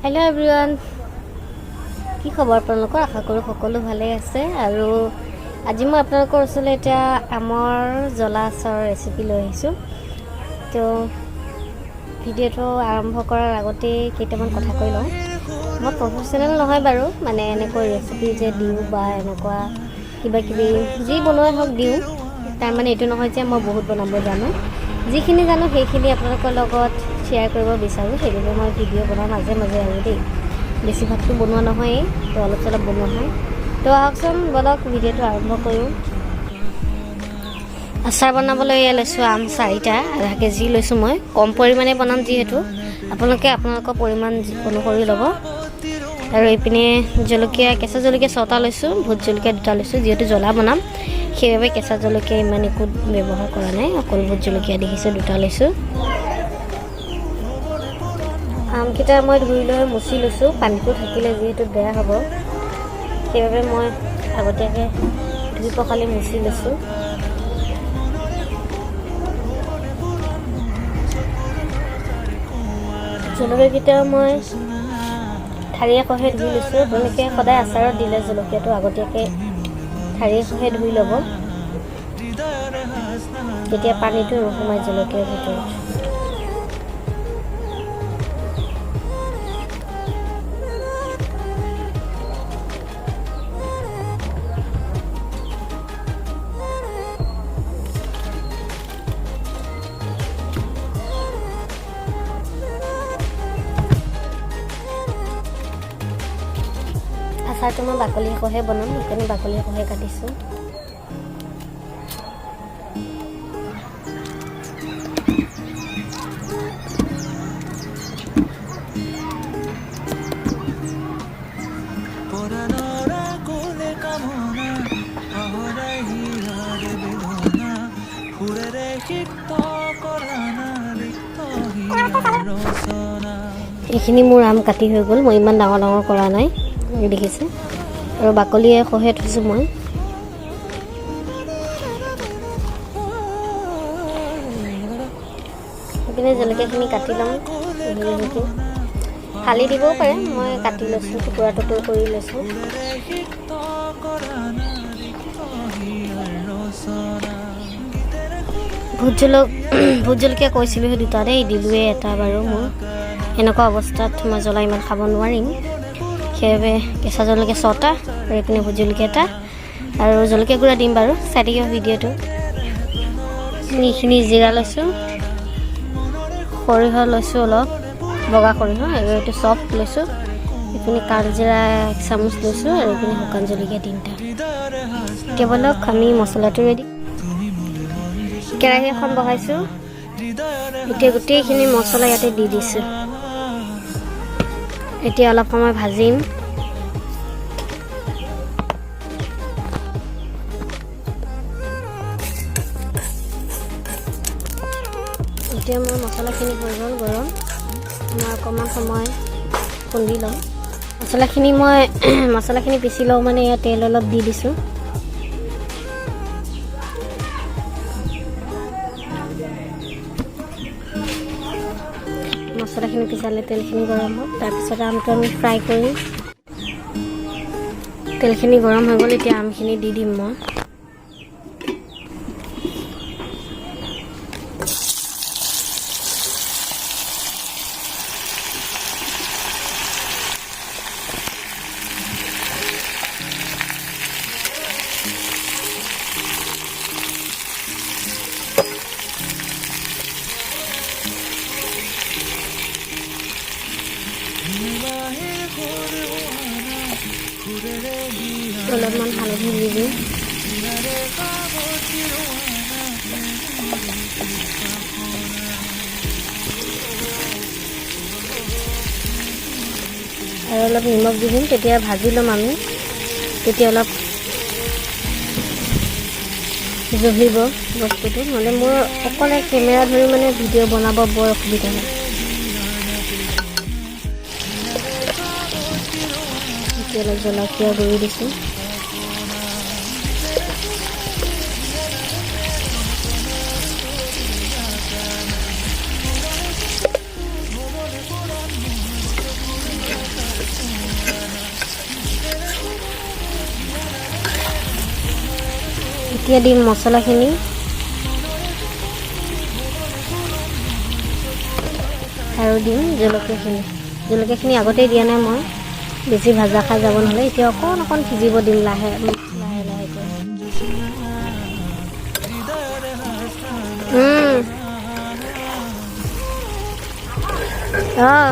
Hello everyone কি খবৰ আপোনালোকৰ আশা কৰোঁ সকলো ভালে আছে আৰু আজি মই আপোনালোকৰ ওচৰলৈ এটা আমৰ জ্বলা আচাৰৰ ৰেচিপি লৈ আহিছোঁ তো ভিডিঅ'টো আৰম্ভ কৰাৰ আগতে কেইটামান কথা কৈ লওঁ মই প্ৰফেশ্যনেল নহয় বাৰু মানে এনেকৈ ৰেচিপি যে দিওঁ বা এনেকুৱা কিবা কিবি যি বনোৱা হওক দিওঁ তাৰ মানে এইটো নহয় যে মই বহুত বনাব জানো যিখিনি জানো সেইখিনি আপোনালোকৰ লগত শ্বেয়াৰ কৰিব বিচাৰোঁ সেইবাবে মই ভিডিঅ' বনাওঁ মাজে মাজে আৰু দেই বেছিভাগটো বনোৱা নহয় তো অলপ চলপ বনোৱা হয় তো আহকচোন বলক ভিডিঅ'টো আৰম্ভ কৰোঁ আচাৰ বনাবলৈ লৈছোঁ আম 4টা আধা কেজি লৈছোঁ মই কম পৰিমাণে বনাম যিহেতু আপোনালোকে আপোনালোকৰ পৰিমাণ অনুসৰি ল'ব আৰু এইপিনে জলকীয়া কেঁচা জলকীয়া 6টা লৈছোঁ ভোট জলকীয়া 2টা লৈছোঁ যিহেতু জ্বলা বনাম সেইবাবে কেঁচা জলকীয়া ইমান একো ব্যৱহাৰ কৰা নাই অকল ভোট জলকীয়া দেখিছোঁ 2টা লৈছোঁ আমকেইটা মই ধুই লৈ মুচি লৈছোঁ পানীটো থাকিলে যিহেতু বেয়া হ'ব সেইবাবে মই আগতীয়াকৈ ধুই পখালি মুচি লৈছোঁ জলকীয়াকেইটা মই ঠাৰি এখনে ধুই লৈছোঁ আপোনালোকে সদায় আচাৰত দিলে জলকীয়াটো আগতীয়াকৈ ঠাৰি এখনে ধুই ল'ব তেতিয়া পানীটো নোসোমায় জলকীয়াৰ ভিতৰত আচাৰটো মই বাকলি সহে বনাম সেইকাৰণে বাকলি সহে কাটিছোঁ এইখিনি মোৰ আম কাটি হৈ গ'ল মই ইমান ডাঙৰ ডাঙৰ কৰা নাই দেখিছে আৰু বাকলিয়ে সহে থৈছোঁ মই সেইপিনে জলকীয়াখিনি কাটি ল'ম ফালি দিবও পাৰে মই কাটি লৈছোঁ টুকুৰা টুকুৰ কৰি লৈছোঁ ভোট জলকীয়া কৈছিলোঁ সেই 2টা দেই দিলোৱে এটা বাৰু মোৰ এনেকুৱা অৱস্থাত মই জ্বলা ইমান খাব নোৱাৰিম সেইবাবে কেঁচা জলকীয়া 6টা আৰু এইপিনে ভোট জলকীয়া 1টা আৰু জলকীয়া গুড়া দিম বাৰু চাই থাকিব ভিডিঅ'টো এইখিনি জিৰা লৈছোঁ সৰিয়হ লৈছোঁ অলপ বগা সৰিয়হ আৰু এইটো চফ লৈছোঁ এইপিনে কালজিৰা 1 চামুচ লৈছোঁ আৰু এইপিনে শুকান জলকীয়া 3টা এতিয়া বলক আমি মছলাটো ৰেডি কেৰাহী এখন বহাইছোঁ এতিয়া গোটেইখিনি মছলা ইয়াতে দি দিছোঁ এতিয়া অলপ সময় ভাজিম এতিয়া মই মছলাখিনি হৈ গ'ল গৰম মই অকণমান সময় খুন্দি ল'ম মছলাখিনি পিচি লওঁ মানে ইয়াত তেল অলপ দি দিছোঁ মছলাখিনি পিছালে তেলখিনি গৰম হ'ব তাৰপিছত আমটো আমি ফ্ৰাই কৰিম তেলখিনি গৰম হৈ গ'ল এতিয়া আমখিনি দি দিম মই অলপমান হালধি দি দিম আৰু অলপ নিমখ দি দিম তেতিয়া ভাজি ল'ম আমি তেতিয়া অলপ জহিব বস্তুটো মানে মোৰ অকলে কেমেৰা ধৰি মানে ভিডিঅ' বনাব বৰ অসুবিধা হয় এতিয়া অলপ জলকীয়া গুড়ি দিছোঁ এতিয়া দিম মছলাখিনি। আৰু দিম জলকীয়াখিনি আগতেই দিয়া নাই মই, বেছি ভাজা খাই যাব নহ'লে। এতিয়া অকণ সিজিব দিম লাহে লাহেকৈ। অঁ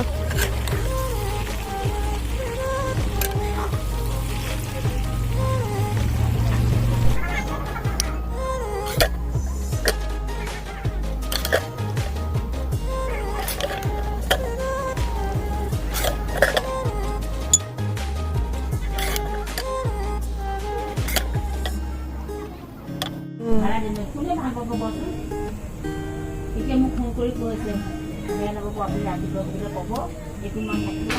এতিয়া মোক ফোন কৰি কৈছে বেয়া নাপাব আপুনি ৰাতিপুৱা গধূলি ক'ব এইটো মাছ থাকিব